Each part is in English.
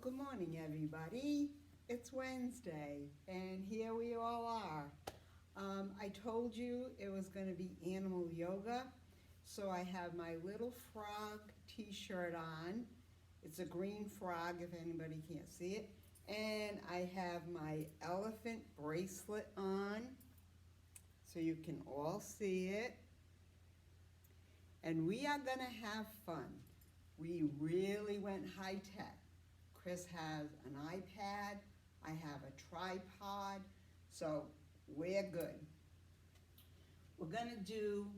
Good morning, everybody. It's Wednesday, and here we all are. I told you it was going to be animal yoga, so I have my little frog t-shirt on. It's a green frog if anybody can't see it. And I have my elephant bracelet on, so you can all see it. And we are going to have fun. We really went high tech. Chris has an iPad, I have a tripod, so we're good. We're gonna do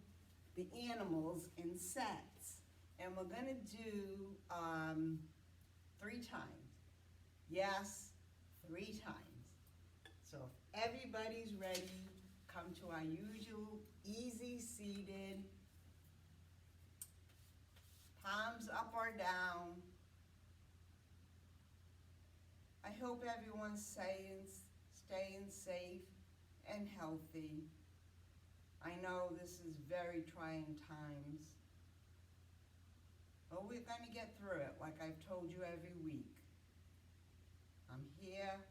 the animals in sets, and we're gonna do 3 times. Yes, 3 times. So if everybody's ready, come to our usual easy seated, palms up or down. I hope everyone's staying safe and healthy. I know this is very trying times, but we're going to get through it like I've told you every week. I'm here.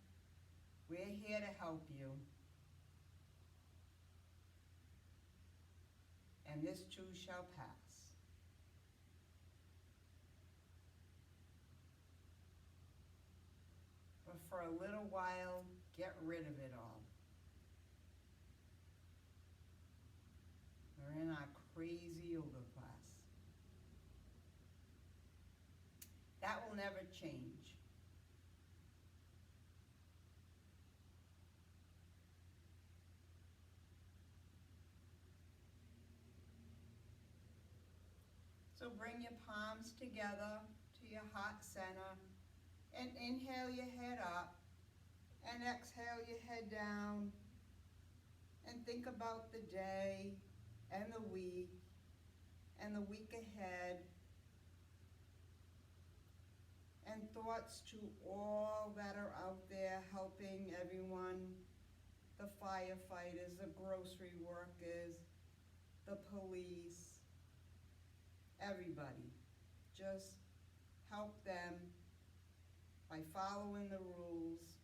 We're here to help you. And this too shall pass. But for a little while, get rid of it all. We're in our crazy yoga class. That will never change. So bring your palms together to your heart center and inhale your head up and exhale your head down and think about the day and the week ahead and thoughts to all that are out there helping everyone, the firefighters, the grocery workers, the police, everybody. Just help them by following the rules.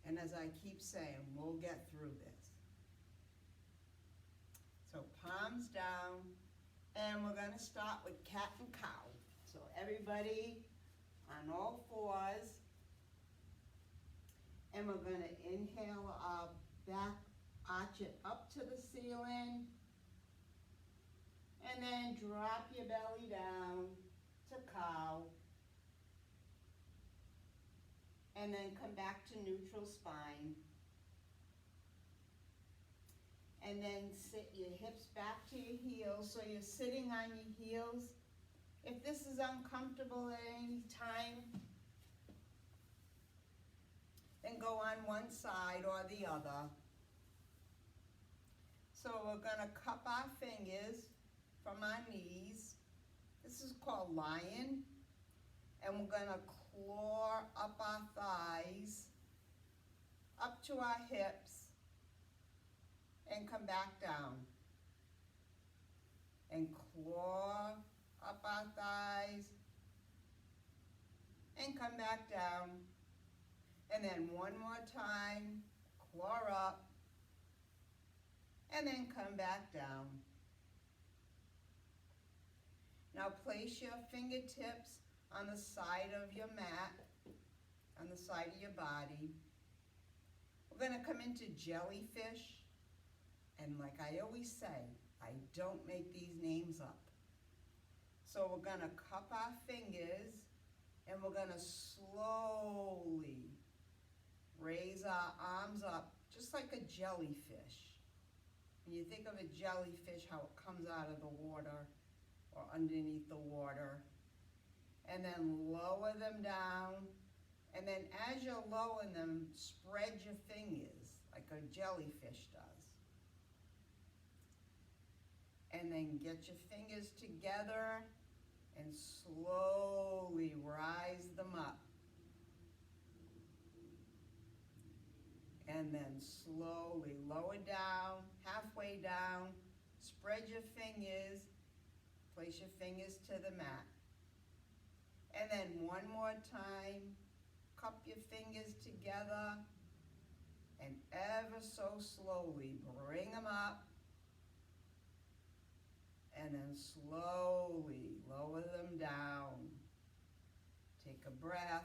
And as I keep saying, we'll get through this. So palms down, and we're gonna start with cat and cow. So everybody on all fours, and we're gonna inhale our back, arch it up to the ceiling, and then drop your belly down to cow, and then come back to neutral spine. And then sit your hips back to your heels, so you're sitting on your heels. If this is uncomfortable at any time, then go on one side or the other. So we're gonna cup our fingers from our knees. This is called lion. And we're gonna claw up our thighs, up to our hips, and come back down. And claw up our thighs, and come back down. And then one more time, claw up, and then come back down. Now place your fingertips on the side of your mat, on the side of your body. We're gonna come into jellyfish. And like I always say, I don't make these names up. So we're gonna cup our fingers and we're gonna slowly raise our arms up, just like a jellyfish. When you think of a jellyfish, how it comes out of the water or underneath the water. And then lower them down. And then as you're lowering them, spread your fingers like a jellyfish does. And then get your fingers together and slowly rise them up. And then slowly lower down, halfway down, spread your fingers, place your fingers to the mat. And then one more time, cup your fingers together and ever so slowly bring them up and then slowly lower them down. Take a breath.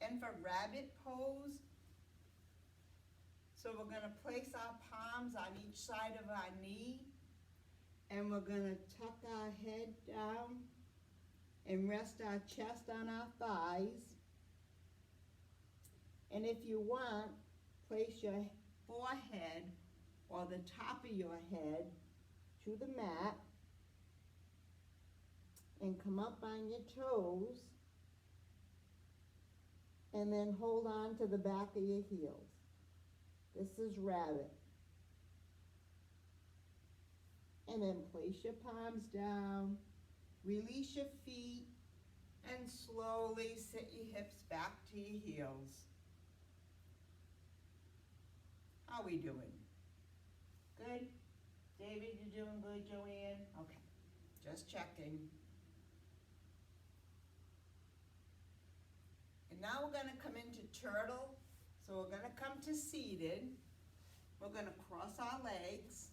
And for rabbit pose, so we're gonna place our palms on each side of our knee, and we're gonna tuck our head down and rest our chest on our thighs. And if you want, place your forehead or the top of your head to the mat and come up on your toes and then hold on to the back of your heels. This is rabbit. And then place your palms down, release your feet, and slowly sit your hips back to your heels. How are we doing? Good? David, you doing good, Joanne? Okay, just checking. And now we're gonna come into turtle. So we're gonna come to seated. We're gonna cross our legs.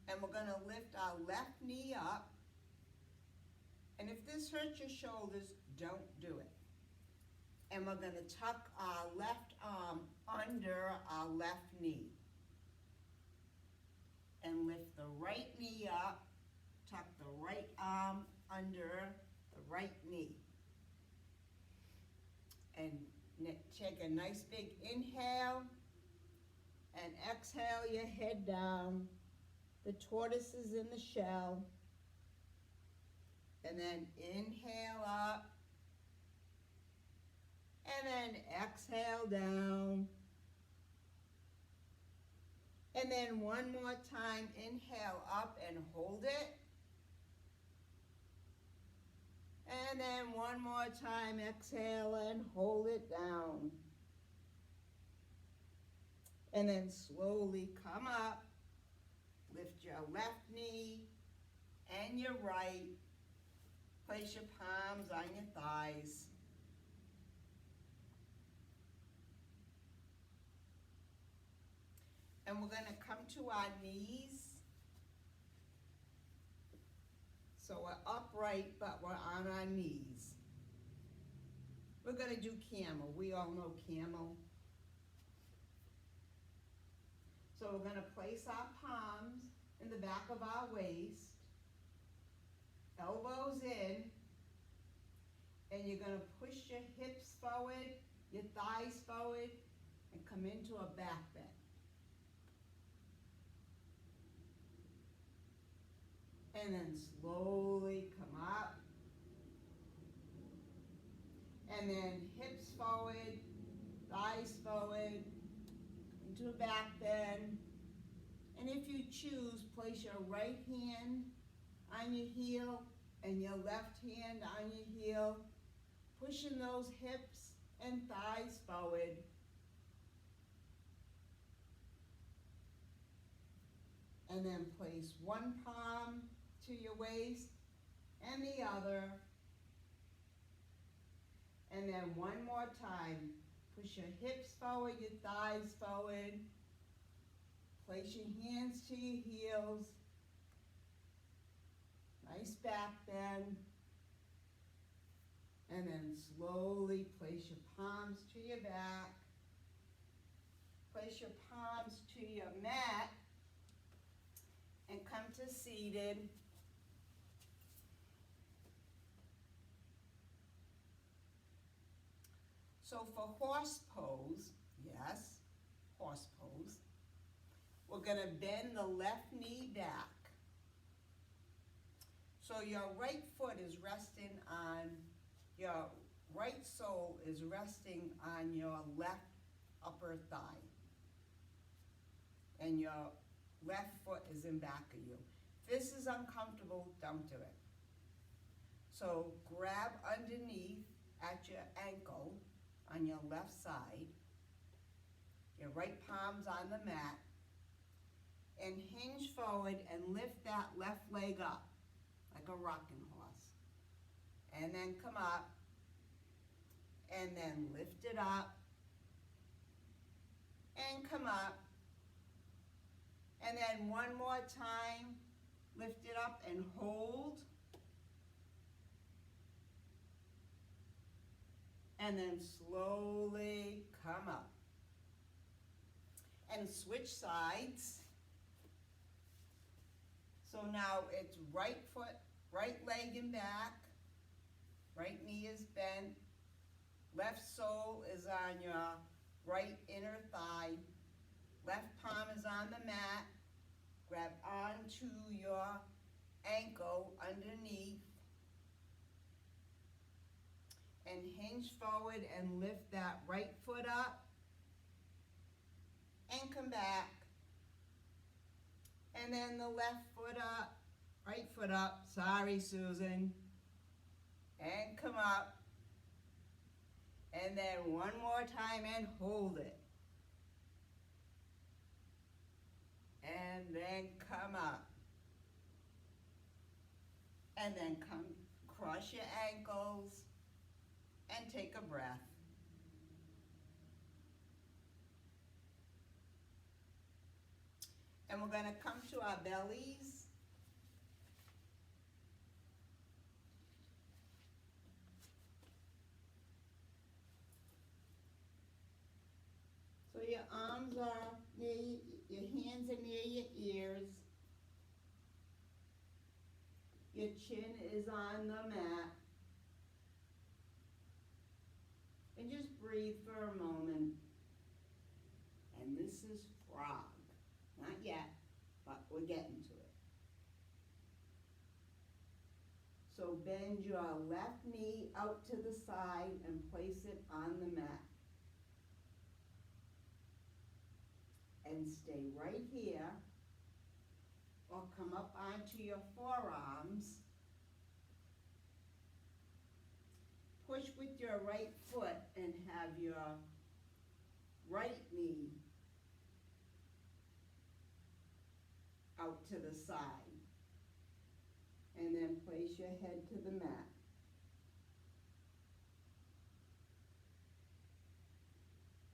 And we're gonna lift our left knee up. And if this hurts your shoulders, don't do it. And we're gonna tuck our left arm under our left knee. And lift the right knee up, tuck the right arm under the right knee. And take a nice big inhale and exhale your head down. The tortoise is in the shell. And then inhale up. And then exhale down. And then one more time, inhale up and hold it. And then one more time, exhale and hold it down. And then slowly come up. Lift your left knee and your right. Place your palms on your thighs. And we're going to come to our knees. So we're upright, but we're on our knees. We're going to do camel. We all know camel. So we're going to place our palms in the back of our waist, elbows in, and you're going to push your hips forward, your thighs forward, and come into a back bend. And then slowly come up. And then hips forward, thighs forward, into a back bend. And if you choose, place your right hand on your heel and your left hand on your heel, pushing those hips and thighs forward. And then place one palm to your waist and the other. And then one more time, push your hips forward, your thighs forward. Place your hands to your heels. Nice back bend. And then slowly place your palms to your back. Place your palms to your mat. And come to seated. So for horse pose, yes, horse pose, we're going to bend the left knee back. So your right foot is resting on, your right sole is resting on your left upper thigh. And your left foot is in back of you. If this is uncomfortable, don't do it. So grab underneath at your ankle on your left side, your right palm's on the mat, and hinge forward and lift that left leg up like a rocking horse. And then come up and then lift it up and come up. And then one more time, lift it up and hold. And then slowly come up. And switch sides. So now it's right foot, right leg and back. Right knee is bent. Left sole is on your right inner thigh. Left palm is on the mat. Grab onto your ankle underneath. And hinge forward and lift that right foot up. And come back. And then the left foot up, right foot up. Sorry, Susan. And come up. And then one more time and hold it. And then come up. And then come cross your ankles and take a breath. And we're going to come to our bellies. So your arms are near, your hands are near your ears. Your chin is on the mat. And just breathe for a moment. And this is frog. Not yet, but we're getting to it. So bend your left knee out to the side and place it on the mat. And stay right here, or come up onto your forearms. Push with your right foot and have your right knee out to the side. And then place your head to the mat.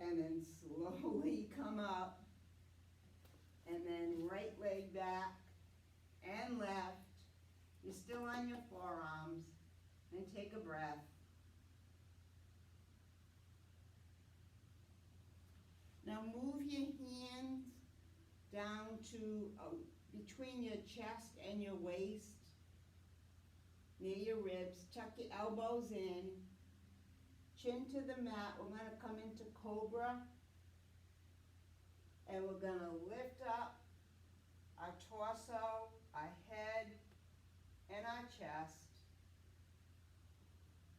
And then slowly come up. And then right leg back and left. You're still on your forearms. And take a breath. Now move your hands down to between your chest and your waist, near your ribs. Tuck your elbows in. Chin to the mat. We're going to come into cobra. And we're going to lift up our torso, our head, and our chest.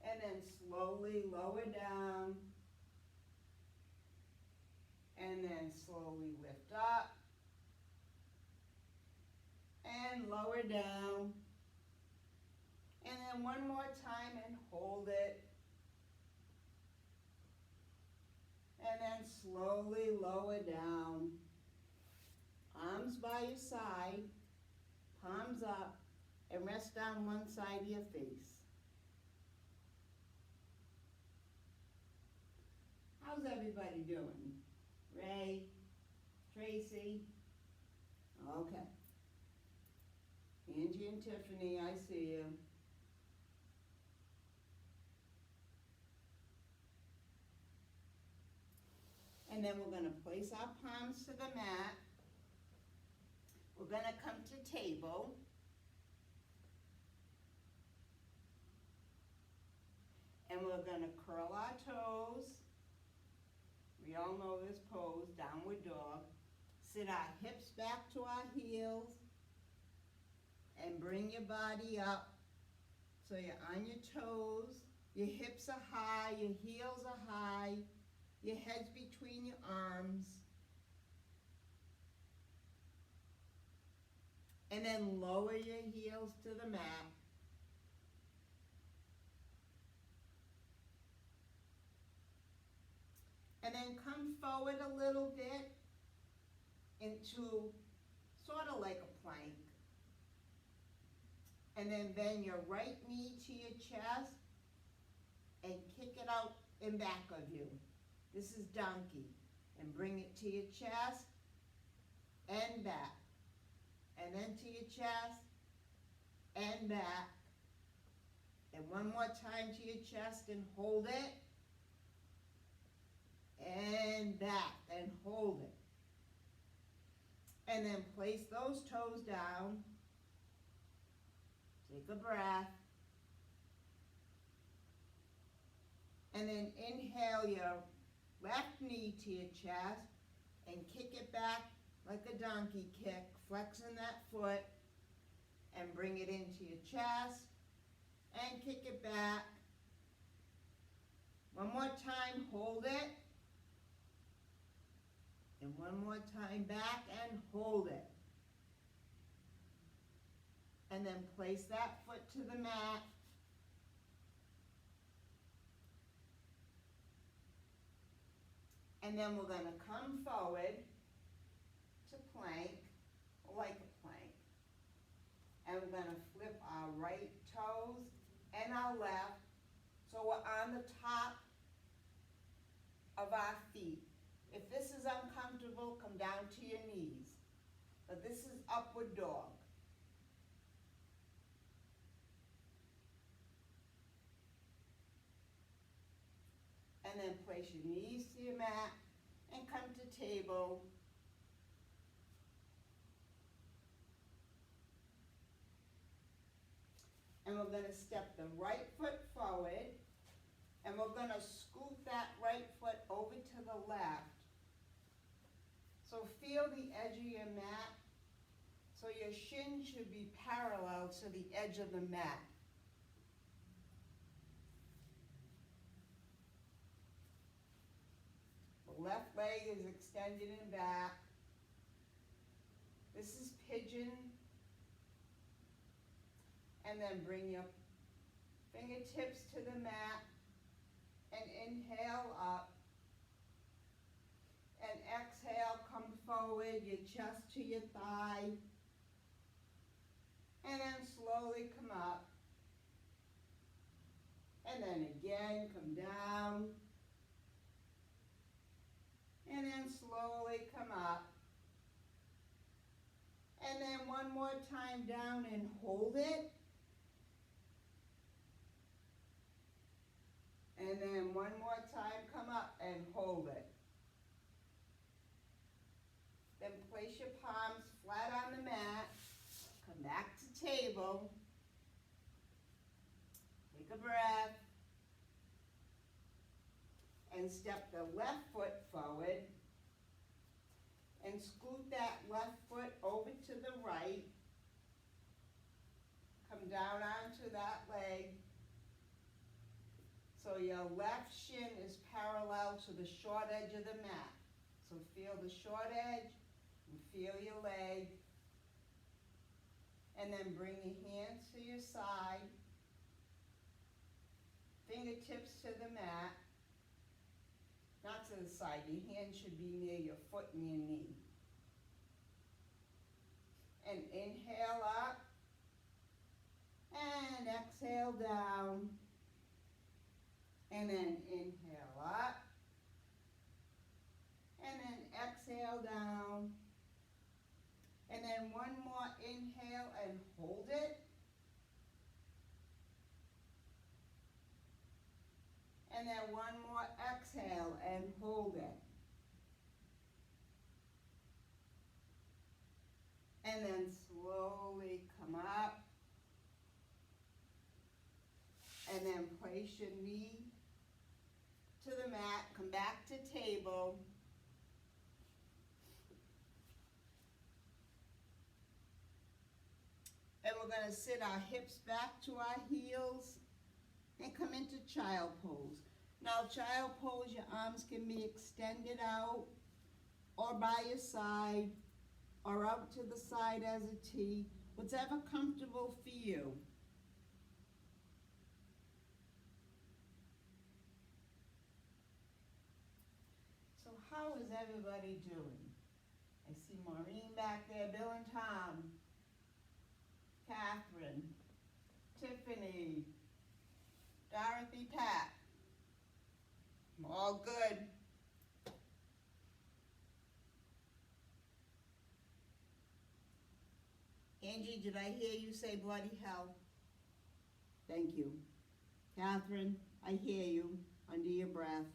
And then slowly lower down. And then slowly lift up. And lower down. And then one more time and hold it. And then slowly lower down. Arms by your side, palms up, and rest on one side of your face. How's everybody doing? Ray? Tracy? Okay. Angie and Tiffany, I see you. And then we're going to place our palms to the mat. We're going to come to table. And we're going to curl our toes. We all know this pose, downward dog. Sit our hips back to our heels. And bring your body up so you're on your toes. Your hips are high, your heels are high. Your head's between your arms. And then lower your heels to the mat. And then come forward a little bit into sort of like a plank. And then bend your right knee to your chest and kick it out in back of you. This is donkey. And bring it to your chest and back. And then to your chest and back. And one more time to your chest and hold it. And back and hold it. And then place those toes down. Take a breath. And then inhale your left knee to your chest and kick it back like a donkey kick, flexing that foot and bring it into your chest and kick it back. One more time, hold it. And one more time back and hold it. And then place that foot to the mat. And then we're going to come forward to plank, like a plank. And we're going to flip our right toes and our left, so we're on the top of our feet. If this is uncomfortable, come down to your knees. But this is upward dog. And then place your knees to your mat and come to table. And we're going to step the right foot forward, and we're going to scoot that right foot over to the left. So feel the edge of your mat. So your shin should be parallel to the edge of the mat. The left leg is extended and back. This is pigeon. And then bring your fingertips to the mat and inhale up. And exhale, come forward, your chest to your thigh. And then slowly come up. And then again, come down. And then slowly come up. And then one more time down and hold it. And then one more time, come up and hold it. Then place your palms flat on the mat. Come back to table. Take a breath. And step the left foot forward. And scoot that left foot over to the right. Come down onto that leg. So your left shin is parallel to the short edge of the mat. So feel the short edge and feel your leg. And then bring your hands to your side. Fingertips to the mat. Not to the side. Your hand should be near your foot and your knee. And inhale up. And exhale down. And then inhale up. And then exhale down. And then one more inhale and hold it. And then one more exhale and hold it. And then slowly come up. And then place your knee to the mat. Come back to table. And we're going to sit our hips back to our heels and come into child pose. Now, child pose, your arms can be extended out or by your side or out to the side as a T, whatever comfortable for you. So how is everybody doing? I see Maureen back there, Bill and Tom, Catherine, Tiffany, Dorothy, Pat. All good. Angie, did I hear you say bloody hell? Thank you. Catherine, I hear you under your breath.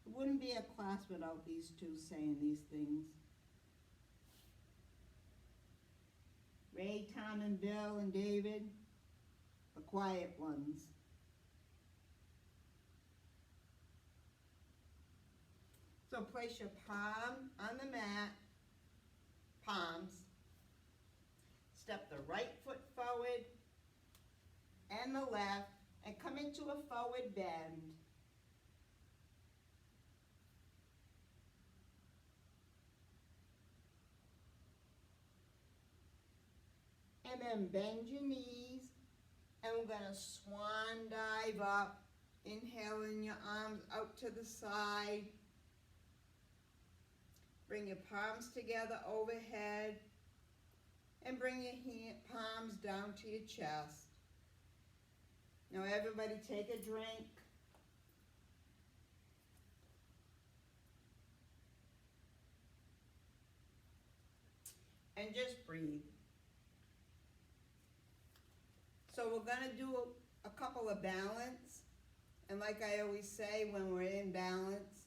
It wouldn't be a class without these two saying these things. Ray, Tom, and Bill, and David, the quiet ones. So place your palm on the mat, palms. Step the right foot forward and the left and come into a forward bend. And then bend your knees, and we're gonna swan dive up, inhaling your arms out to the side. Bring your palms together overhead, and bring your palms down to your chest. Now everybody take a drink. And just breathe. So we're gonna do a couple of balance. And like I always say, when we're in balance,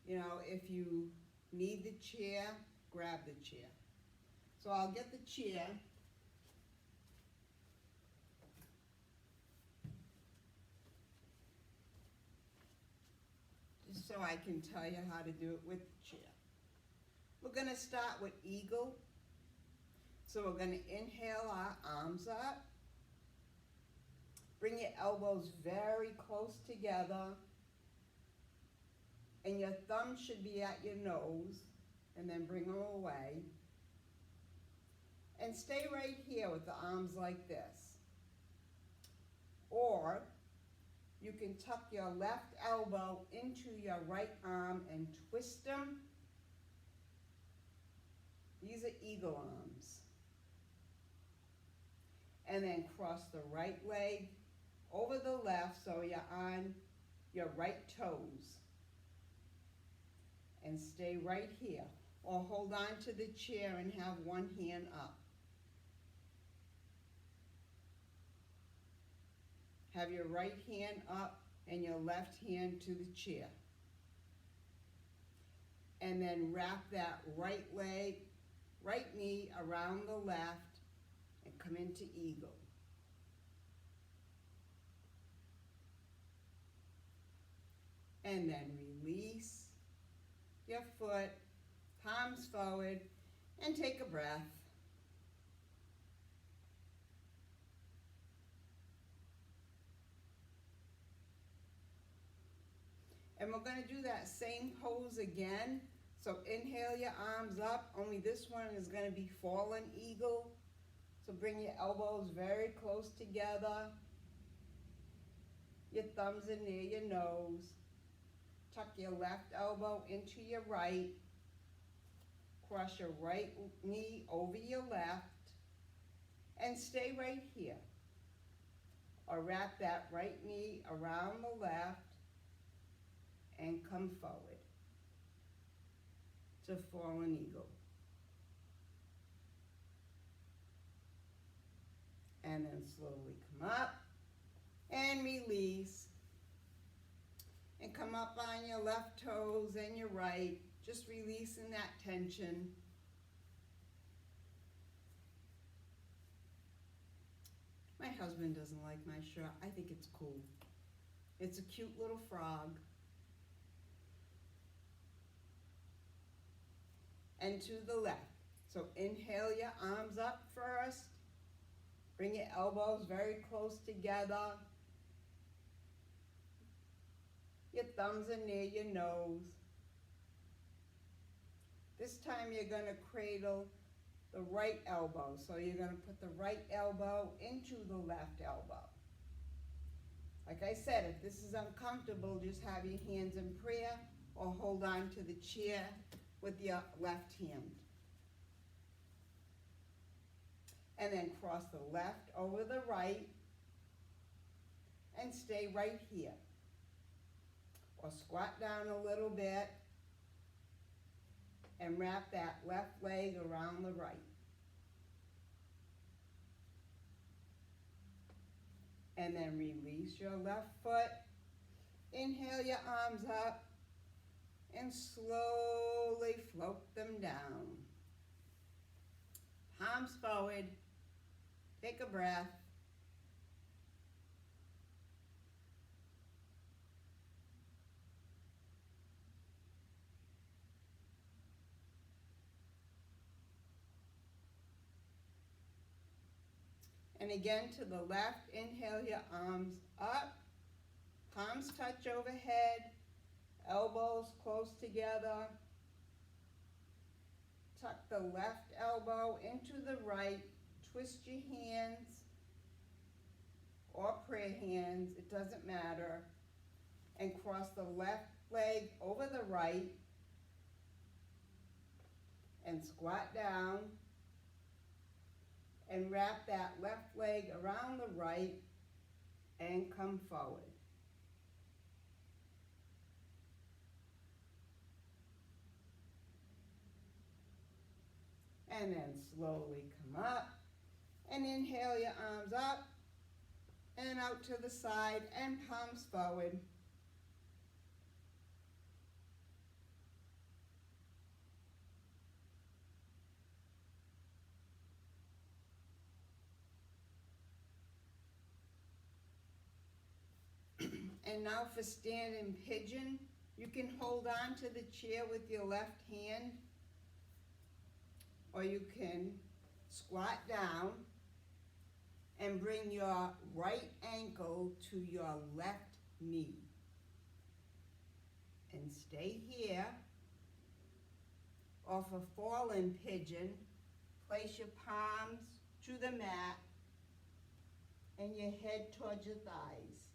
you know, if you need the chair, grab the chair. So I'll get the chair. Just so I can tell you how to do it with the chair. We're gonna start with eagle. So we're gonna inhale our arms up. Bring your elbows very close together. And your thumb should be at your nose. And then bring them away. And stay right here with the arms like this. Or you can tuck your left elbow into your right arm and twist them. These are eagle arms. And then cross the right leg over the left so you're on your right toes. And stay right here. Or hold on to the chair and have one hand up. Have your right hand up and your left hand to the chair. And then wrap that right leg, right knee around the left and come into eagle. And then release your foot, palms forward, and take a breath. And we're going to do that same pose again. So inhale your arms up, only this one is going to be fallen eagle. So bring your elbows very close together. Your thumbs are near your nose. Tuck your left elbow into your right. Cross your right knee over your left. And stay right here. Or wrap that right knee around the left and come forward to fallen eagle. And then slowly come up and release. And come up on your left toes and your right, just releasing that tension. My husband doesn't like my shirt. I think it's cool. It's a cute little frog. And to the left. So inhale your arms up first. Bring your elbows very close together. Your thumbs are near your nose. This time you're going to cradle the right elbow. So you're going to put the right elbow into the left elbow. Like I said, if this is uncomfortable, just have your hands in prayer or hold on to the chair with your left hand. And then cross the left over the right and stay right here. Or squat down a little bit and wrap that left leg around the right. And then release your left foot. Inhale your arms up and slowly float them down. Palms forward. Take a breath. And again to the left, inhale your arms up, palms touch overhead, elbows close together. Tuck the left elbow into the right, twist your hands or prayer hands, it doesn't matter, and cross the left leg over the right and squat down. And wrap that left leg around the right and come forward. And then slowly come up and inhale your arms up and out to the side and palms forward. And now for standing pigeon, you can hold on to the chair with your left hand, or you can squat down and bring your right ankle to your left knee. And stay here. Or for fallen pigeon, place your palms to the mat and your head towards your thighs.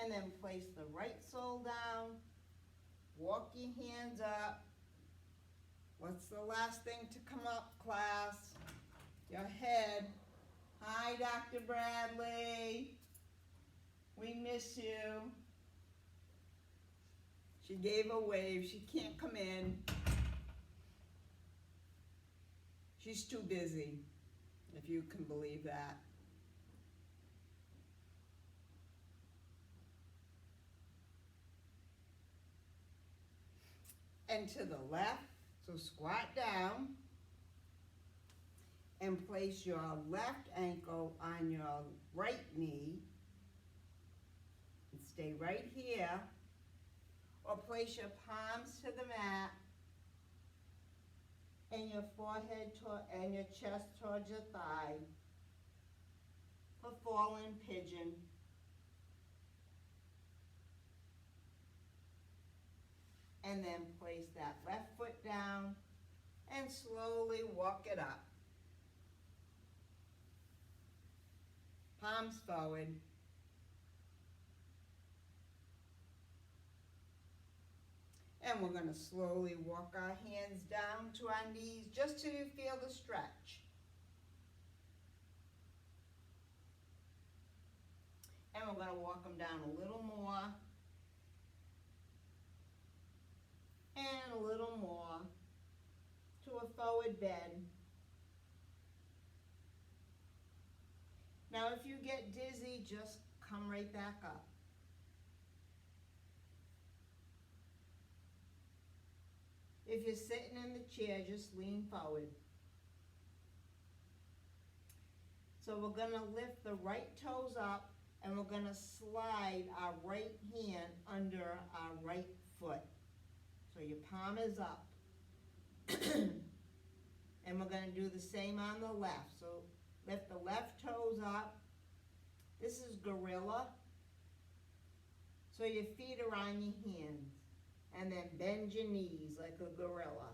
And then place the right sole down, walk your hands up. What's the last thing to come up, class? Your head. Hi, Dr. Bradley. We miss you. She gave a wave. She can't come in. She's too busy, if you can believe that. And to the left, so squat down and place your left ankle on your right knee and stay right here, or place your palms to the mat and your forehead and your chest towards your thigh for fallen pigeon. And then place that left foot down and slowly walk it up. Palms forward. And we're going to slowly walk our hands down to our knees just till you feel the stretch. And we're going to walk them down a little more. And a little more to a forward bend. Now if you get dizzy, just come right back up. If you're sitting in the chair, just lean forward. So we're going to lift the right toes up and we're going to slide our right hand under our right foot. So your palm is up. And we're going to do the same on the left. So lift the left toes up. This is gorilla. So your feet are on your hands. And then bend your knees like a gorilla.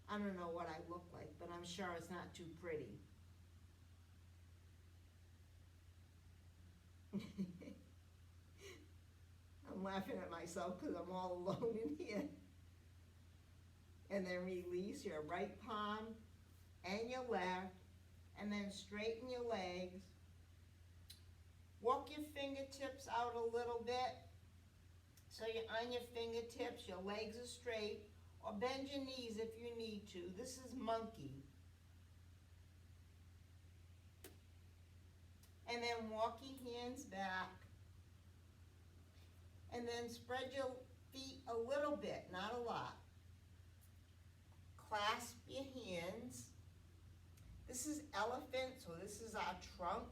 I don't know what I look like, but I'm sure it's not too pretty. I'm I'm laughing at myself because I'm all alone in here. And then release your right palm and your left, and then straighten your legs. Walk your fingertips out a little bit so you're on your fingertips, your legs are straight, or bend your knees if you need to. This is monkey. And then walk your hands back. And then spread your feet a little bit, not a lot. Clasp your hands. This is elephant, so this is our trunk.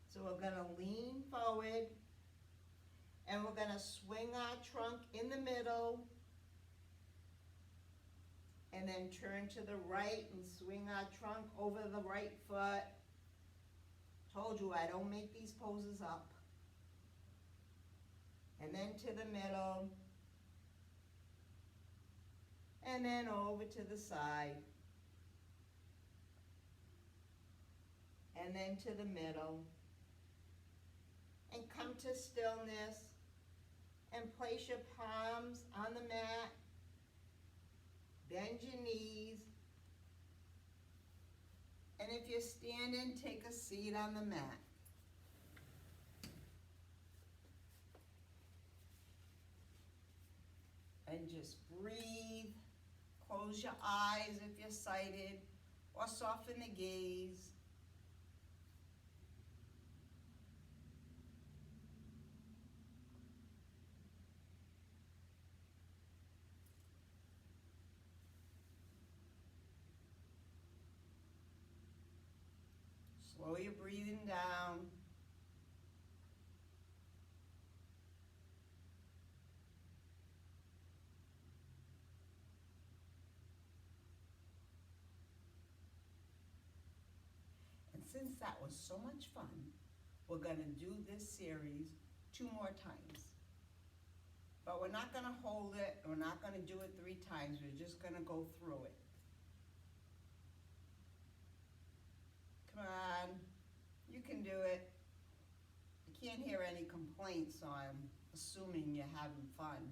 So we're gonna lean forward and we're gonna swing our trunk in the middle and then turn to the right and swing our trunk over the right foot. Told you I don't make these poses up. And then to the middle. And then over to the side. And then to the middle. And come to stillness. And place your palms on the mat. Bend your knees. And if you're standing, take a seat on the mat. And just breathe. Close your eyes if you're sighted, or soften the gaze. Slow your breathing down. And since that was so much fun, we're going to do this series 2 more times. But we're not going to hold it, we're not going to do it 3 times, we're just going to go through it. Come on, you can do it. I can't hear any complaints, so I'm assuming you're having fun.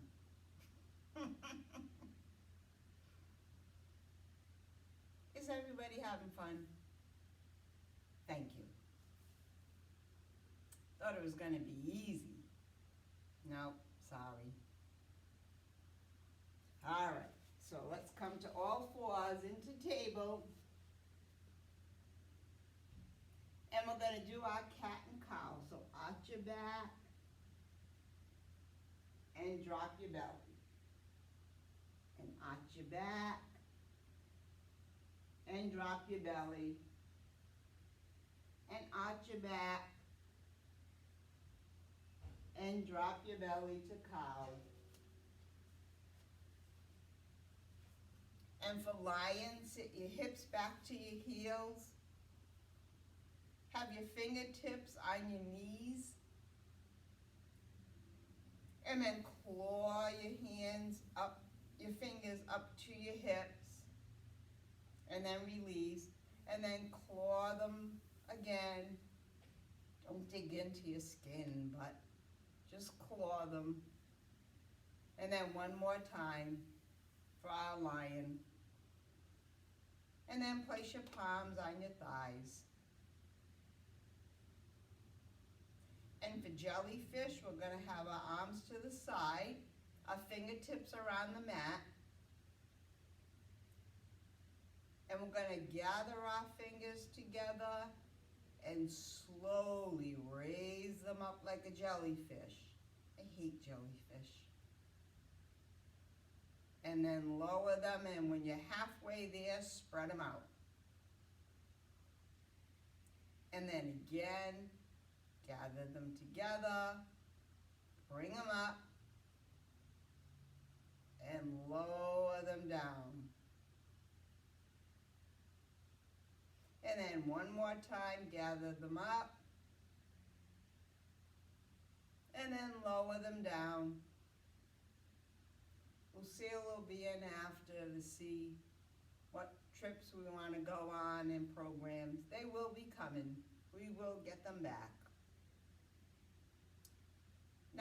Is everybody having fun? Thank you. Thought it was going to be easy. No, sorry. All right, so let's come to all fours into table. And we're going to do our cat and cow. So arch your back and drop your belly. And arch your back and drop your belly. And arch your back and drop your belly to cow. And for lion, sit your hips back to your heels. Have your fingertips on your knees. And then claw your hands up, your fingers up to your hips. And then release. And then claw them again. Don't dig into your skin, but just claw them. And then one more time for our lion. And then place your palms on your thighs. And for jellyfish, we're going to have our arms to the side, our fingertips around the mat. And we're going to gather our fingers together and slowly raise them up like a jellyfish. I hate jellyfish. And then lower them, and when you're halfway there, spread them out. And then again, gather them together, bring them up, and lower them down. And then one more time, gather them up, and then lower them down. Lucille will be in after to see what trips we want to go on and programs. They will be coming. We will get them back.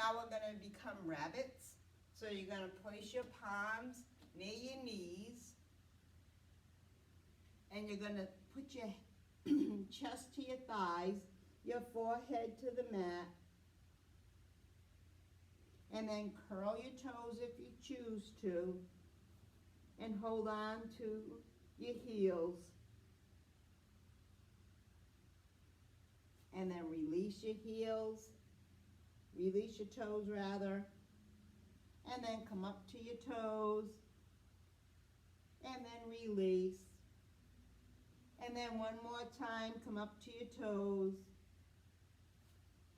now we're gonna become rabbits. So you're gonna place your palms near your knees, and you're gonna put your chest to your thighs, your forehead to the mat, and then curl your toes if you choose to, and hold on to your heels. And then release your heels, release your toes rather, and then come up to your toes, and then release. And then one more time, come up to your toes,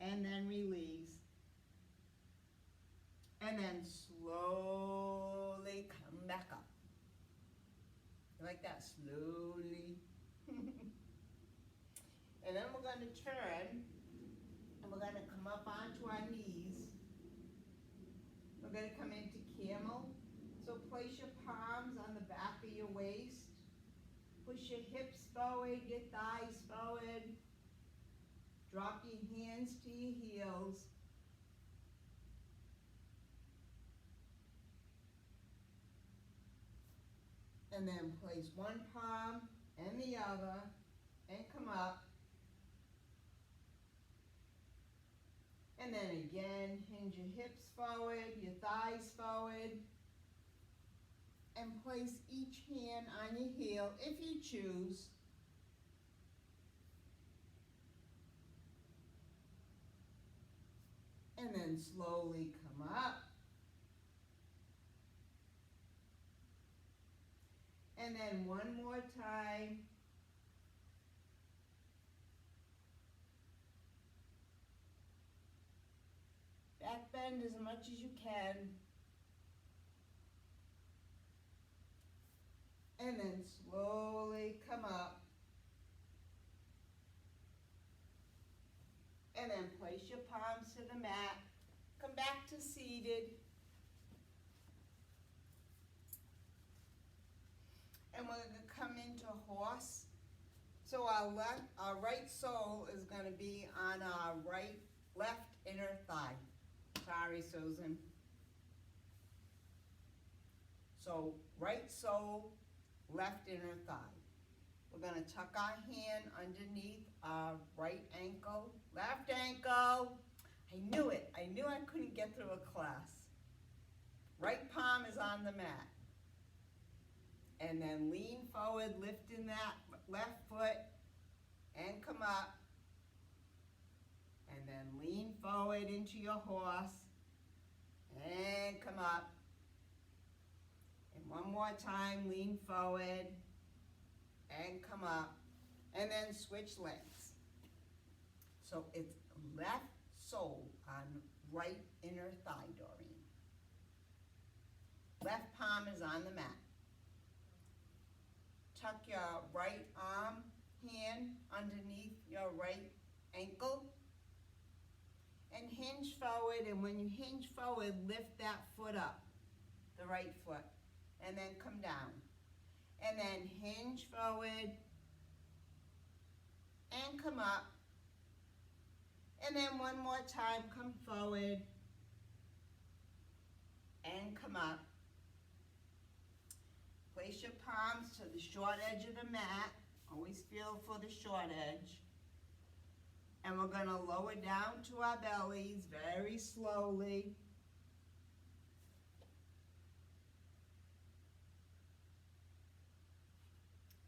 and then release. And then slowly come back up. Like that, slowly. And then we're going to turn, and we're going to come up onto our knees. We're going to come into camel. So place your palms on the back of your waist. Push your hips forward, your thighs forward. Drop your hands to your heels. And then place one palm and the other, and come up. And then again, hinge your hips forward, your thighs forward, and place each hand on your heel if you choose. And then slowly come up. And then one more time. Back bend as much as you can. And then slowly come up. And then place your palms to the mat. Come back to seated. And we're going to come into horse. So our right sole is going to be on our left inner thigh. Sorry, Susan. So right sole, left inner thigh. We're going to tuck our hand underneath our right ankle, left ankle. I knew it. I knew I couldn't get through a class. Right palm is on the mat. And then lean forward, lifting that left foot, and come up. And then lean forward into your horse, and come up. And one more time, lean forward, and come up. And then switch legs. So it's left sole on right inner thigh, Doreen. Left palm is on the mat. Tuck your right hand underneath your right ankle and hinge forward, and when you hinge forward, lift that foot up, the right foot, and then come down. And then hinge forward and come up. And then one more time, come forward and come up. Place your palms to the short edge of the mat. Always feel for the short edge. And we're going to lower down to our bellies very slowly.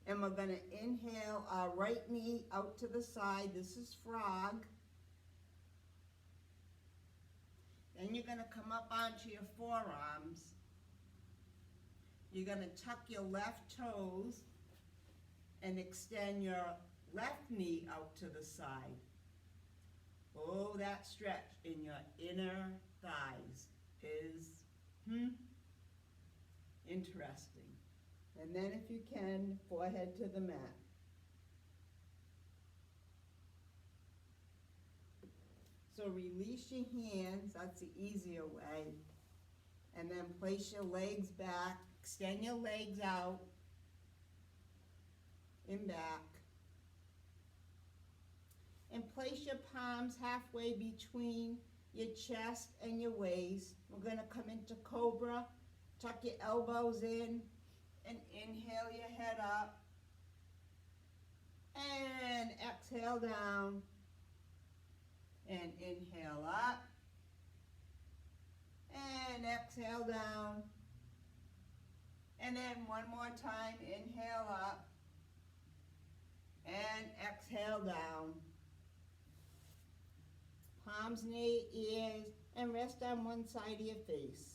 And we're going to inhale our right knee out to the side. This is frog. Then you're going to come up onto your forearms. You're going to tuck your left toes and extend your left knee out to the side. Oh, that stretch in your inner thighs is interesting. And then if you can, forehead to the mat. So release your hands, that's the easier way. And then place your legs back, extend your legs out and back. And place your palms halfway between your chest and your waist. We're going to come into cobra. Tuck your elbows in and inhale your head up. And exhale down. And inhale up. And exhale down. And then one more time, inhale up. And exhale down. Palms near ears and rest on one side of your face.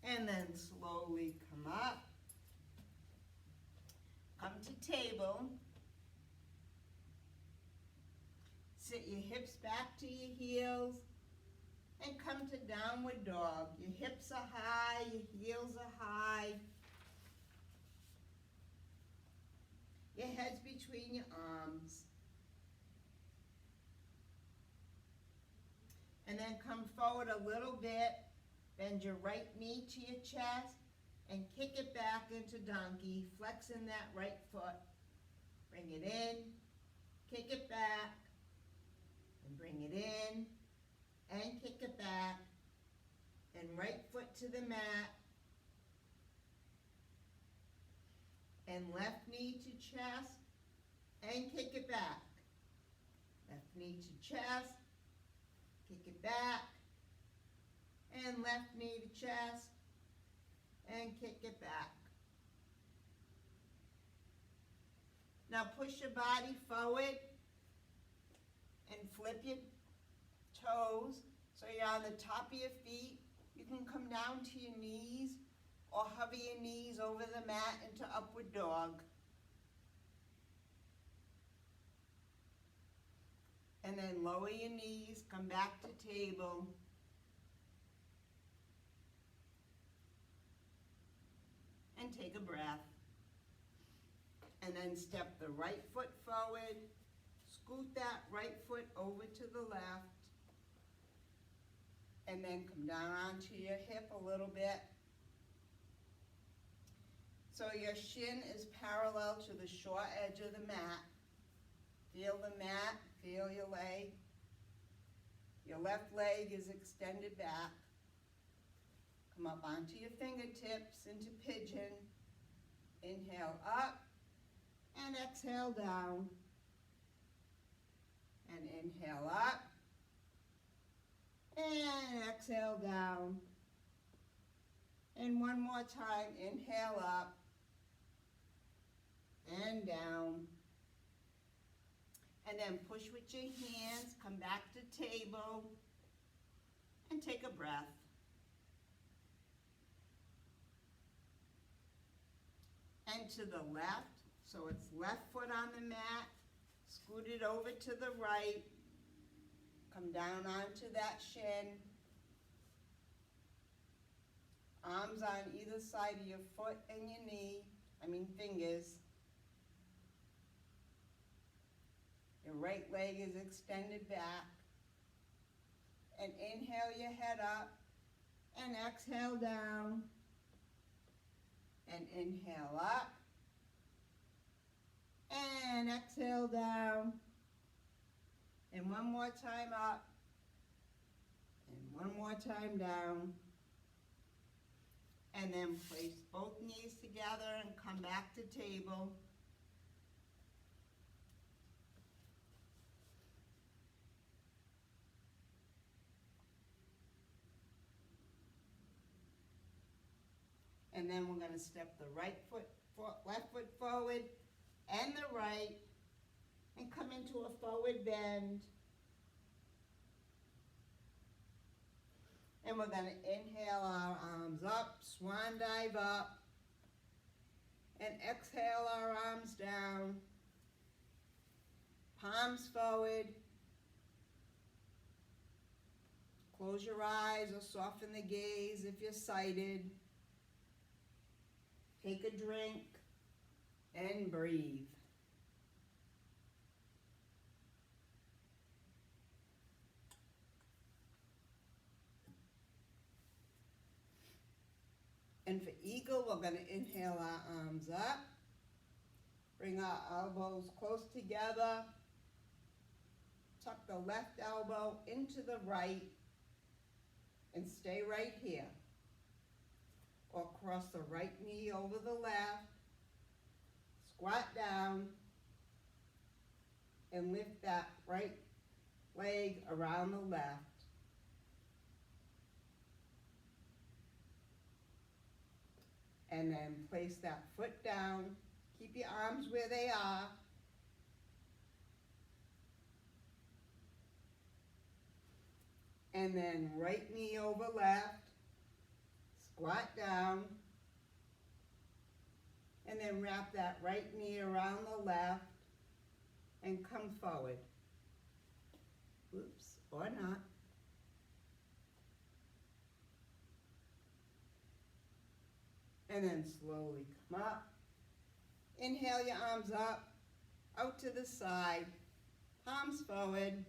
And then slowly come up. Come to table. Sit your hips back to your heels. And come to downward dog. Your hips are high, your heels are high. Your head's between your arms. And then come forward a little bit. Bend your right knee to your chest and kick it back into donkey, flexing that right foot. Bring it in, kick it back, and bring it in, and kick it back, and right foot to the mat, and left knee to chest, and kick it back. Left knee to chest, kick it back, and left knee to chest, and kick it back. Now push your body forward and flip your toes so you're on the top of your feet. You can come down to your knees or hover your knees over the mat into upward dog. And then lower your knees, come back to table. And take a breath. And then step the right foot forward. Scoot that right foot over to the left. And then come down onto your hip a little bit. So your shin is parallel to the short edge of the mat. Feel the mat, feel your leg. Your left leg is extended back. Come up onto your fingertips into pigeon. Inhale up and exhale down. And inhale up and exhale down. And one more time, inhale up and down. And then push with your hands, come back to table, and take a breath. And to the left, so it's left foot on the mat, scoot it over to the right, come down onto that shin, arms on either side of your foot and your knee, fingers. Your right leg is extended back. And inhale your head up and exhale down. And inhale up and exhale down. And one more time up and one more time down. And then place both knees together and come back to table. And then we're going to step the left foot forward and the right and come into a forward bend. And we're going to inhale our arms up, swan dive up, and exhale our arms down. Palms forward. Close your eyes or soften the gaze if you're sighted. Take a drink and breathe. And for eagle, we're going to inhale our arms up. Bring our elbows close together. Tuck the left elbow into the right and stay right here. Or cross the right knee over the left. Squat down and lift that right leg around the left. And then place that foot down. Keep your arms where they are. And then right knee over left. Squat down. And then wrap that right knee around the left and come forward. Oops, or not. And then slowly come up. Inhale your arms up, out to the side, palms forward.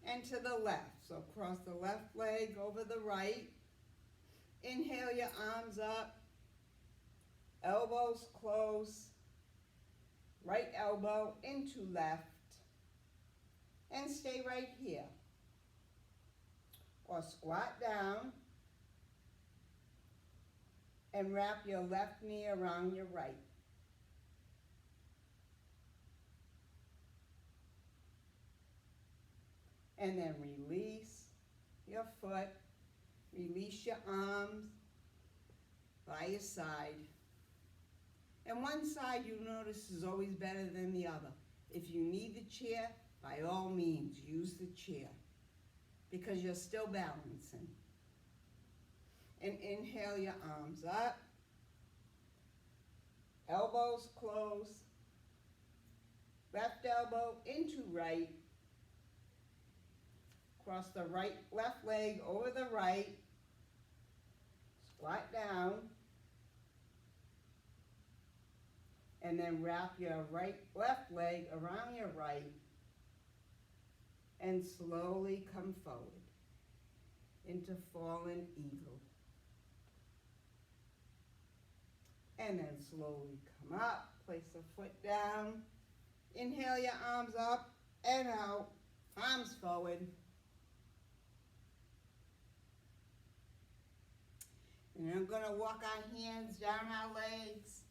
And to the left. So cross the left leg over the right. Inhale your arms up, elbows close, right elbow into left, and stay right here. Or squat down and wrap your left knee around your right. And then release your foot, release your arms by your side. And one side you notice is always better than the other. If you need the chair, by all means, use the chair because you're still balancing. And inhale your arms up, elbows close, left elbow into right, cross the left leg over the right, squat down, and then wrap your left leg around your right, and slowly come forward into fallen eagle. And then slowly come up, place a foot down, inhale your arms up and out, palms forward. And I'm going to walk our hands down our legs,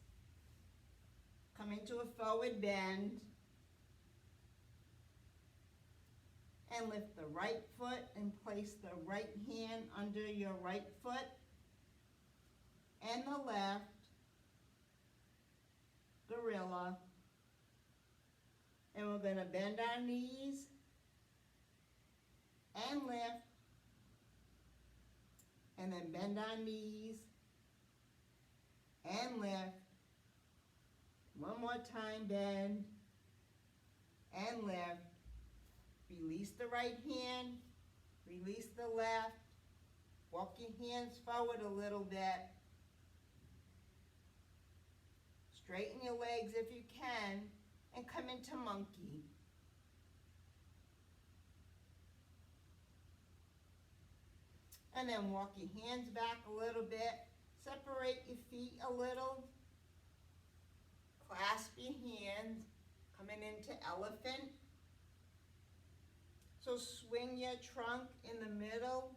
come into a forward bend, and lift the right foot and place the right hand under your right foot and the left, gorilla. And we're going to bend our knees and lift, and then bend our knees and lift. One more time, bend and lift. Release the right hand, release the left. Walk your hands forward a little bit. Straighten your legs if you can, and come into monkey. And then walk your hands back a little bit. Separate your feet a little. Clasp your hands, coming into elephant. So swing your trunk in the middle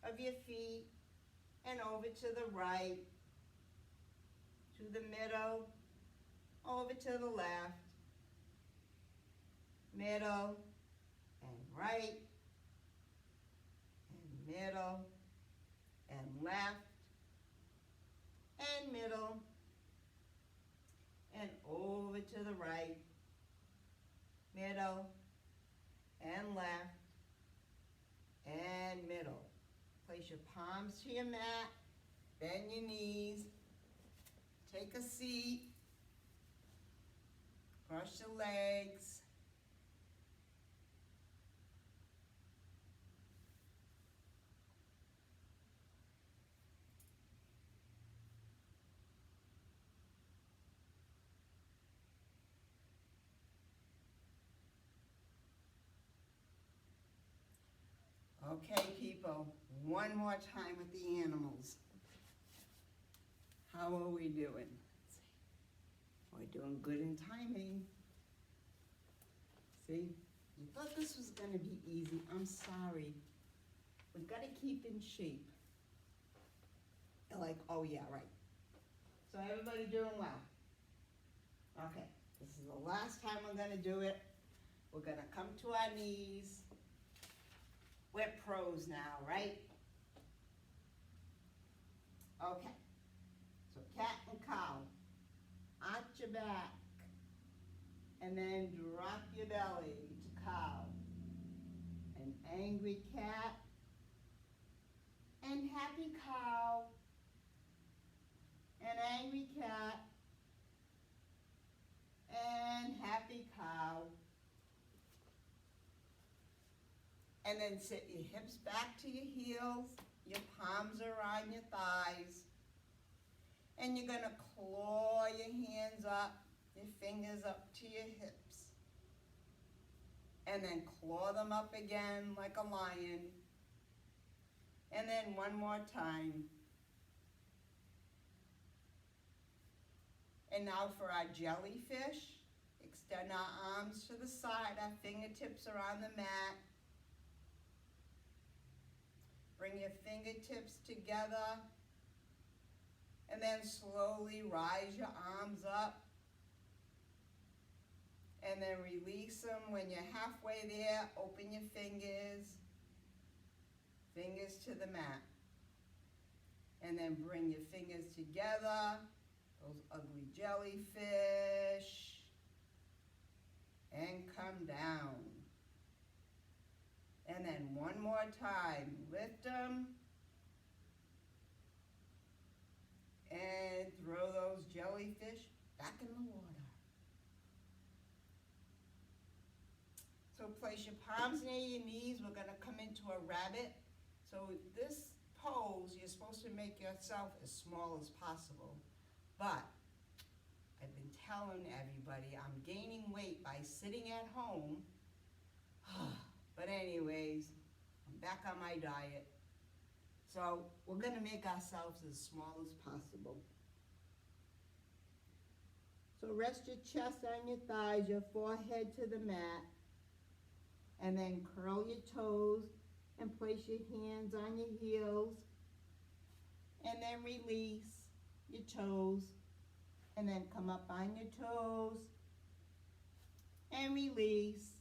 of your feet and over to the right, to the middle, over to the left, middle, and right, and middle, and left, and middle, and over to the right, middle, and left, and middle. Place your palms to your mat, bend your knees, take a seat, cross your legs. Okay, people, one more time with the animals. How are we doing? We're doing good in timing. See, you thought this was going to be easy. I'm sorry. We've got to keep in shape. You're like, oh yeah, right. So everybody doing well? Okay, this is the last time we're going to do it. We're going to come to our knees. We're pros now, right? Okay. So cat and cow. Arch your back. And then drop your belly to cow. An angry cat. And happy cow. An angry cat. And happy cow. And then sit your hips back to your heels. Your palms are on your thighs. And you're going to claw your hands up, your fingers up to your hips. And then claw them up again like a lion. And then one more time. And now for our jellyfish. Extend our arms to the side. Our fingertips are on the mat. Bring your fingertips together. And then slowly rise your arms up. And then release them. When you're halfway there, open your fingers. Fingers to the mat. And then bring your fingers together. Those ugly jellyfish. And come down. And then one more time. Lift them. And throw those jellyfish back in the water. So place your palms near your knees. We're going to come into a rabbit. So this pose, you're supposed to make yourself as small as possible. But I've been telling everybody I'm gaining weight by sitting at home. But anyways, I'm back on my diet. So we're going to make ourselves as small as possible. So rest your chest on your thighs, your forehead to the mat. And then curl your toes and place your hands on your heels. And then release your toes. And then come up on your toes. And release.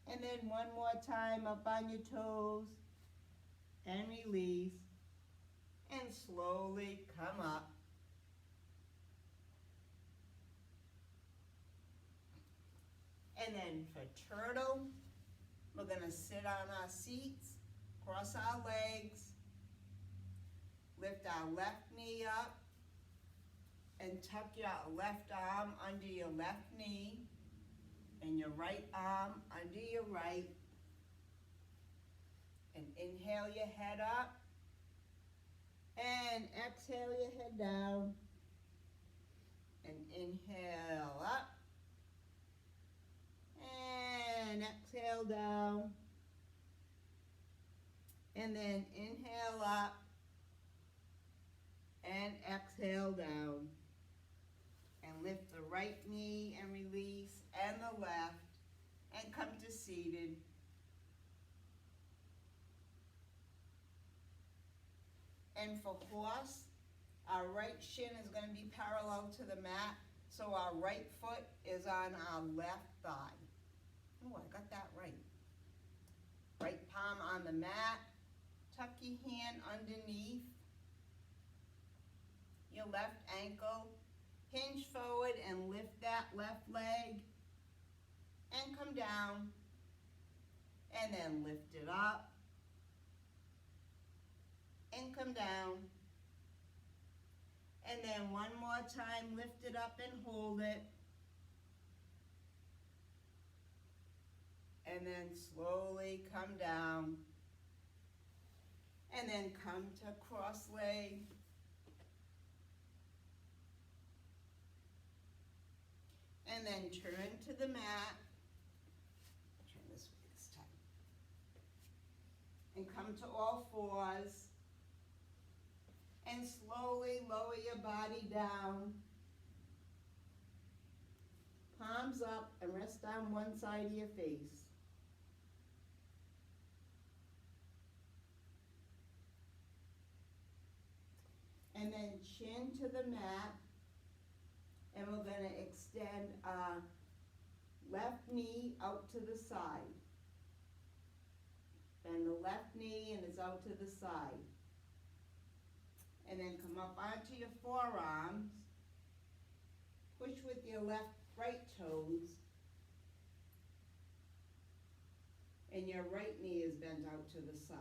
And then one more time up on your toes. And release. And slowly come up. And then for turtle, we're going to sit on our seats, cross our legs, lift our left knee up, and tuck your left arm under your left knee, and your right arm under your right. And inhale your head up, and exhale your head down, and inhale up, and exhale down, and then inhale up, and exhale down, and lift the right knee and release, and the left, and come to seated. And for horse, our right shin is going to be parallel to the mat, so our right foot is on our left thigh. Oh, I got that right. Right palm on the mat. Tuck your hand underneath your left ankle. Hinge forward and lift that left leg. And come down. And then lift it up. And come down. And then one more time, lift it up and hold it. And then slowly come down. And then come to cross leg. And then turn to the mat. Turn this way this time. and come to all fours. And slowly lower your body down. Palms up and rest on one side of your face. And then chin to the mat. And we're going to extend our left knee out to the side. Bend the left knee and it's out to the side. And then come up onto your forearms. Push with your right toes. And your right knee is bent out to the side.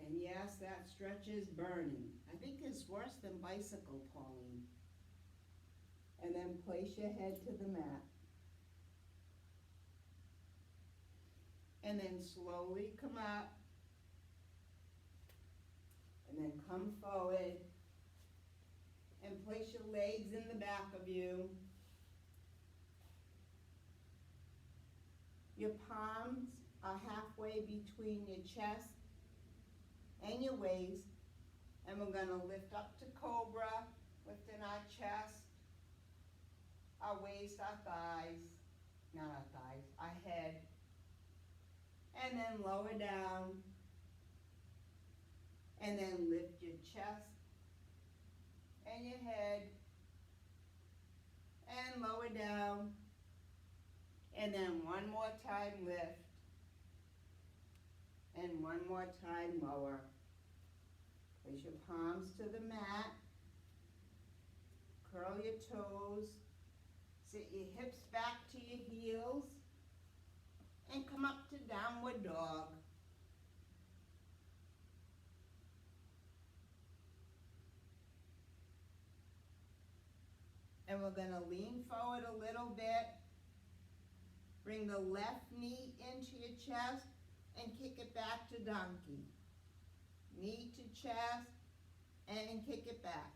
And yes, that stretch is burning. I think it's worse than bicycle pulling. And then place your head to the mat. And then slowly come up. And then come forward. And place your legs in the back of you. Your palms are halfway between your chest and your waist. And we're going to lift up to cobra, lifting our chest, our waist, our thighs, not our thighs, our head. And then lower down. And then lift your chest and your head. And lower down. And then one more time lift. And one more time lower. Place your palms to the mat. Curl your toes. Sit your hips back to your heels. And come up to downward dog. And we're going to lean forward a little bit. Bring the left knee into your chest and kick it back to donkey. Knee to chest and kick it back.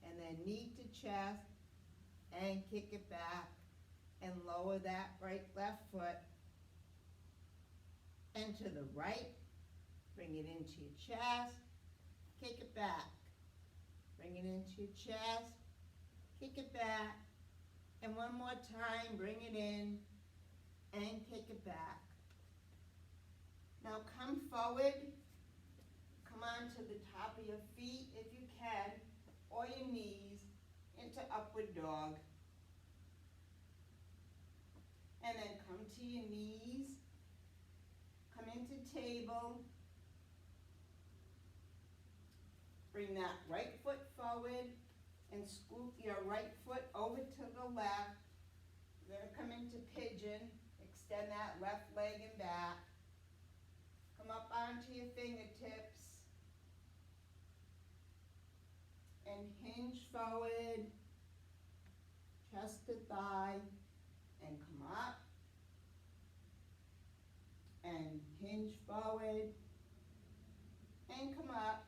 And then knee to chest and kick it back. And lower that left foot. And to the right, bring it into your chest, kick it back. Bring it into your chest, kick it back. And one more time, bring it in and kick it back. Now come forward, come on to the top of your feet if you can, or your knees, into upward dog. And then come to your knees, come into table. Bring that right foot forward and scoop your right foot over to the left. You're going to come into pigeon, extend that left leg and back. Come up onto your fingertips and hinge forward, chest to thigh, and come up and hinge forward and come up.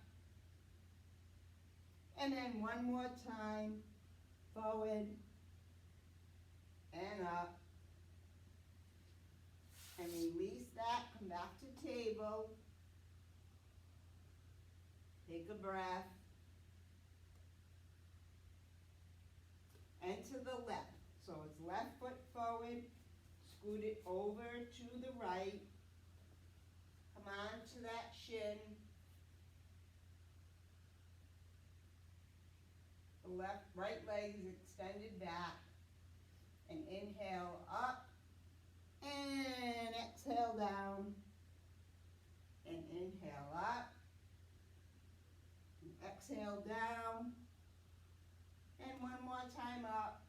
And then one more time, forward and up. And release that, come back to table. Take a breath. And to the left. So it's left foot forward, scoot it over to the right. Come on to that shin. The right leg is extended back. And inhale up. And exhale down. And inhale up. And exhale down. And one more time up.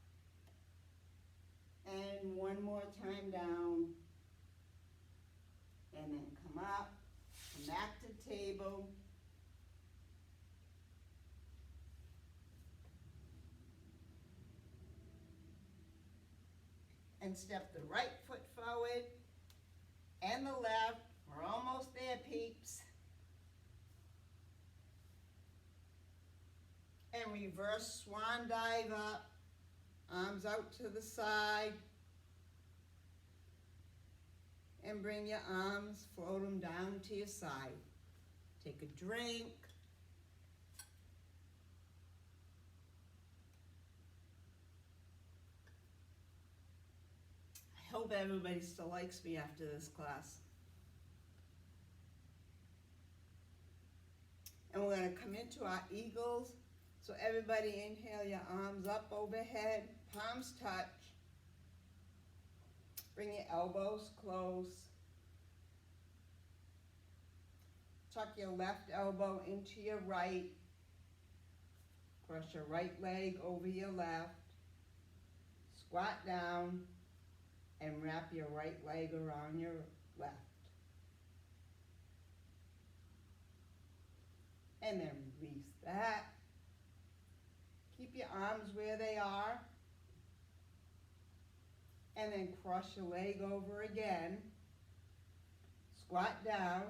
And one more time down. And then come up. Come back to table. And step the right foot forward and the left. We're almost there, peeps. And reverse swan dive up. Arms out to the side. and bring your arms, float them down to your side. Take a drink. I hope everybody still likes me after this class. And we're going to come into our eagles. So everybody inhale your arms up overhead, palms touch. Bring your elbows close. Tuck your left elbow into your right. Cross your right leg over your left. Squat down and wrap your right leg around your left. And then release that. Keep your arms where they are. And then cross your leg over again. Squat down.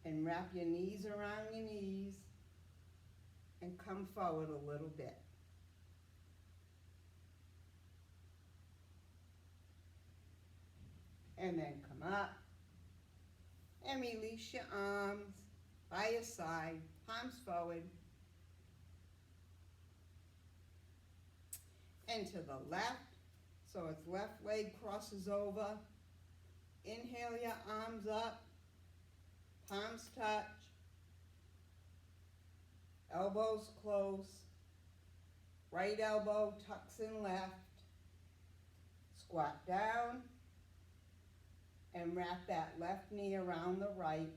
And wrap your knees around your knees. And come forward a little bit. And then come up. And release your arms by your side, palms forward. And to the left, so its left leg crosses over. Inhale your arms up, palms touch, elbows close, right elbow tucks in left, squat down, and wrap that left knee around the right.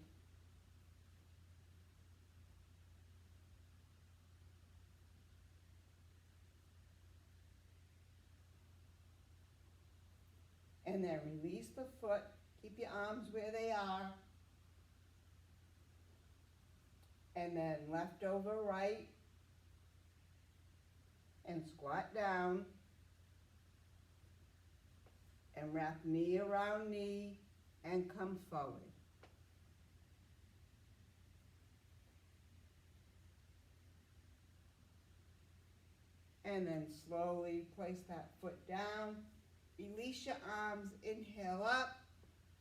And then release the foot. Keep your arms where they are. And then left over right. And squat down. And wrap knee around knee and come forward. And then slowly place that foot down. Release your arms, inhale up,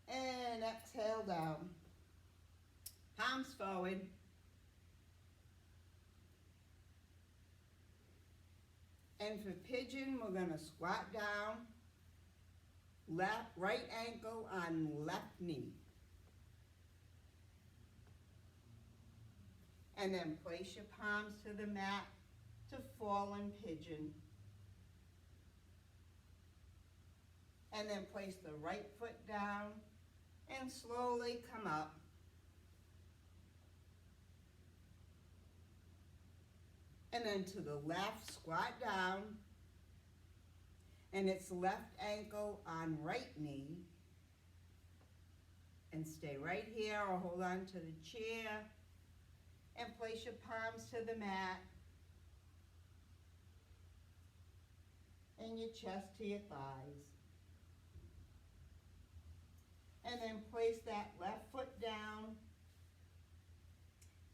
and exhale down. Palms forward. And for pigeon, we're going to squat down, right ankle on left knee. And then place your palms to the mat to fallen pigeon. And then place the right foot down and slowly come up. And then to the left, squat down. And it's left ankle on right knee. And stay right here or hold on to the chair. And place your palms to the mat. And your chest to your thighs. And then place that left foot down.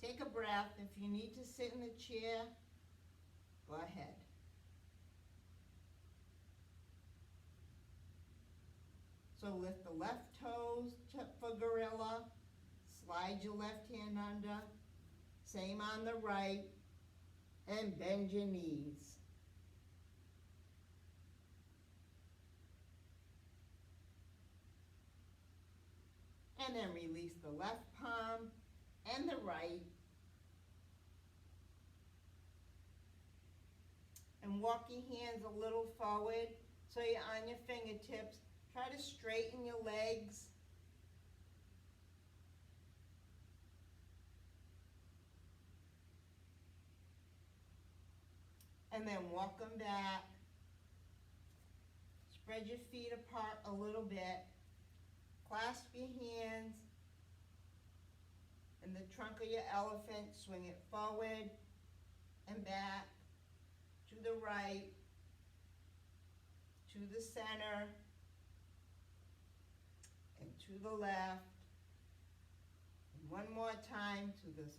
Take a breath. If you need to sit in the chair, go ahead. So lift the left toes for gorilla. Slide your left hand under. Same on the right. And bend your knees. And then release the left palm and the right. And walk your hands a little forward so you're on your fingertips. Try to straighten your legs. And then walk them back. Spread your feet apart a little bit. Clasp your hands in the trunk of your elephant. Swing it forward and back, to the right, to the center, and to the left. And one more time to the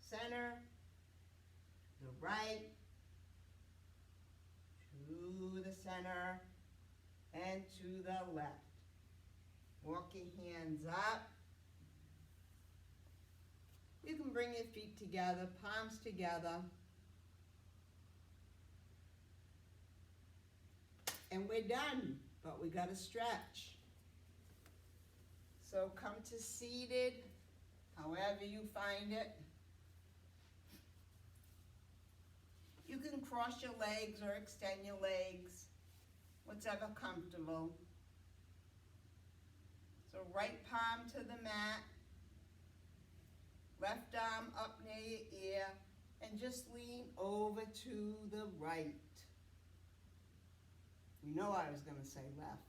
center, the right, to the center, and to the left. Walk your hands up. You can bring your feet together, palms together. And we're done, but we gotta stretch. So come to seated, however you find it. You can cross your legs or extend your legs, whatever comfortable. So right palm to the mat, left arm up near your ear, and just lean over to the right. You know I was going to say left.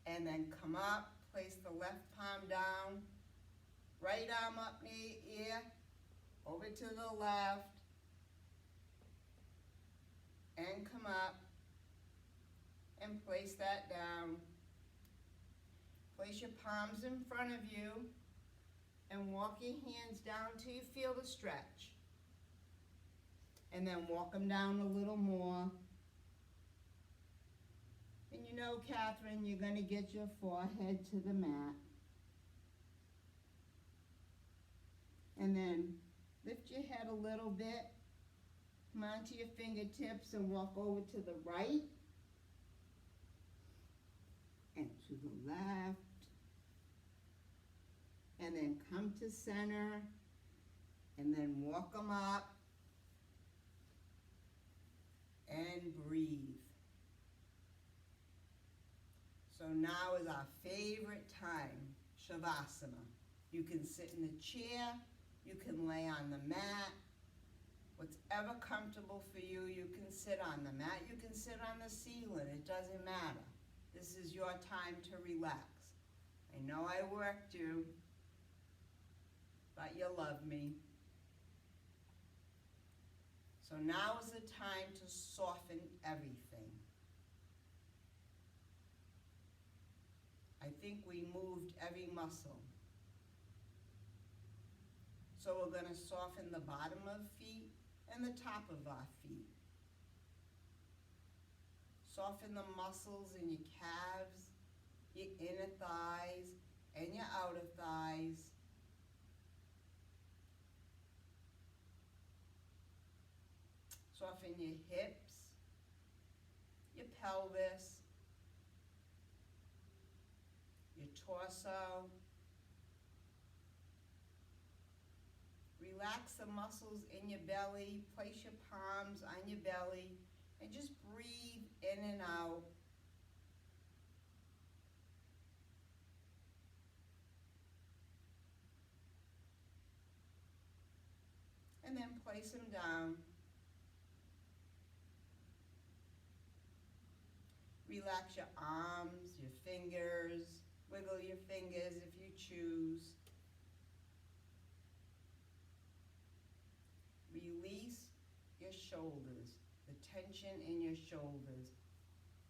And then come up, place the left palm down, right arm up near your ear, over to the left, and come up, and place that down. Place your palms in front of you, and walk your hands down till you feel the stretch. And then walk them down a little more. And you know, Catherine, you're going to get your forehead to the mat. And then lift your head a little bit. Come onto your fingertips and walk over to the right. And to the left. And then come to center. And then walk them up. And breathe. So now is our favorite time, Shavasana. You can sit in a chair, you can lay on the mat. Whatever comfortable for you, you can sit on the mat, you can sit on the ceiling, it doesn't matter. This is your time to relax. I know I worked you, but you love me. So now is the time to soften everything. I think we moved every muscle. So we're going to soften the bottom of feet and the top of our feet. Soften the muscles in your calves, your inner thighs, and your outer thighs. Soften your hips, your pelvis, your torso. Relax the muscles in your belly. Place your palms on your belly and just breathe in and out. And then place them down. Relax your arms, your fingers. Wiggle your fingers if you choose. Release your shoulders, the tension in your shoulders.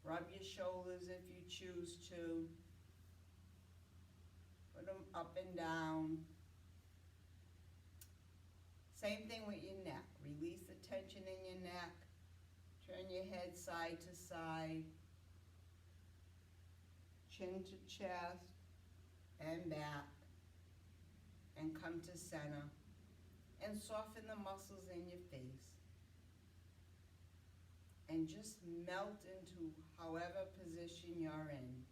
Rub your shoulders if you choose to. Put them up and down. Same thing with your neck. Release the tension in your neck. Turn your head side to side. Chin to chest and back. And come to center. And soften the muscles in your face. And just melt into however position you're in.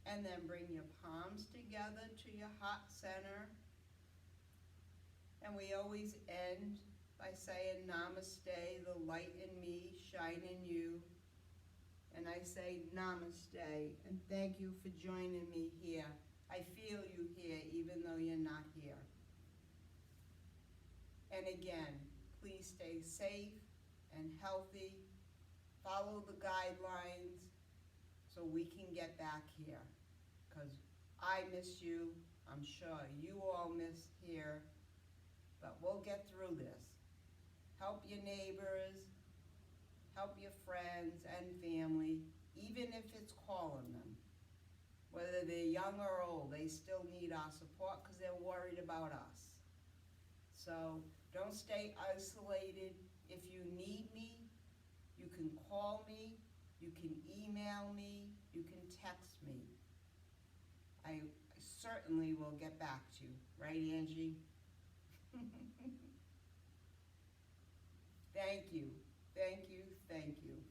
And then bring your palms together to your heart center. And we always end by saying namaste, the light in me, shine in you. And I say namaste and thank you for joining me here. I feel you here even though you're not here. And again, please stay safe and healthy. Follow the guidelines so we can get back here. Because I miss you, I'm sure you all miss here, but we'll get through this. Help your neighbors, help your friends and family, even if it's calling them. Whether they're young or old, they still need our support because they're worried about us. So don't stay isolated. If you need me, you can call me, you can email me, you can text me. I certainly will get back to you. Right, Angie? Thank you, thank you, thank you.